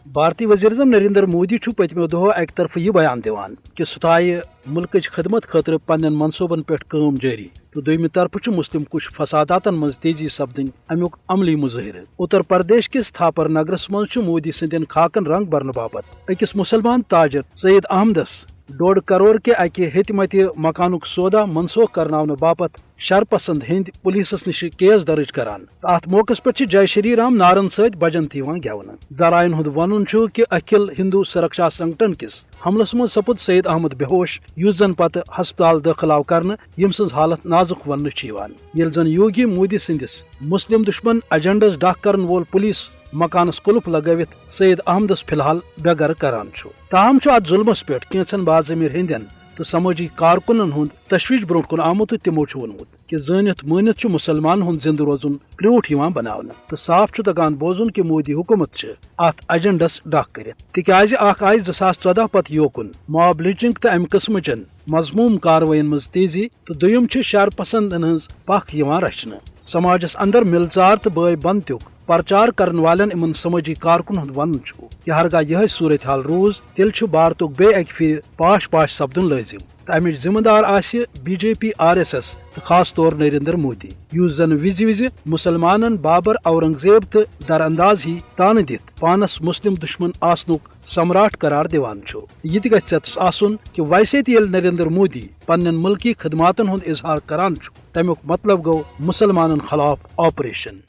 بھارتی وزیر اعظم نریندر مودی پتمو دہو اکہ طرف یہ بیان دیوان کہ سہ تھایہ ملکچ خدمت خاطر پنن منصوبن پہ کام جاری تو دویمہ طرف مسلم کش فساداتن مز تیزی سپدن امیک عملی مظاہرہ اتر پردیش کس تھاپر نگرس مز مودی سندین خاکن رنگ برن باپت اکس مسلمان تاجر سید احمدس 1.5 کروڑ کے اکہ ہتمت مکانک سودا منسوخ کرناون باپت شرپسند ہند پولیسس نش کیس درج کران ات موقع پہ جے شری رام نارن ست بجن گون ذرائن ہند ون کہ اکھل ہندو سرکشا سنگٹن کس حملس من سپد سید احمد بے ہوش اس زن پتہ ہسپتال داخل آو کرنے یم سن حالت نازک ون یل زن یوگی مودی سندس مسلم دشمن ایجنڈس ڈاک کرن وول پولیس مکانس قلف لگوت سید احمدس فی الحال بے گر کران تاہم ات ظلمس پہ کینچن باضمیر ہندین تو سماجی کارکنن ہند تشویش برو کن آمت تمو ونمت کہ زانت مانت مسلمان ہند زندہ روزن کروٹ بناونہ تو صاف تگان بوزن کہ مودی حکومت ات ایجنڈس ڈاک کرت تکیاز اخ آئی 2014 پتہ یوکن ماب لنچنگ تو امہ قسم چن مضموم کاروائین مز تیزی تو دویم شر پسندن ہز پکھ رچنہ سماجس اندر ملژار تو بے بند تک پرچار کرن والن امن سماجی کارکن ہند ون کہ ہرگاہ یہ صورتحال روز تیل بھارتک بے اکہ پھر پاش سپدن لازم تو امچ ذمہ دار بی جے پی RSS تو خاص طور نریندر مودی اس زن وز مسلمانن بابر اورنگزیب تو در انداز ہی تانہ دت پانس مسلم دشمن آسنک سمراٹ قرار دیوان یہ تہ گژھِ ژیتس آسن کہ ویسے تہ ییٚلہِ نریندر مودی پنن ملکی خدماتن ہند اظہار کران تمیک مطلب گو مسلمانن خلاف آپریشن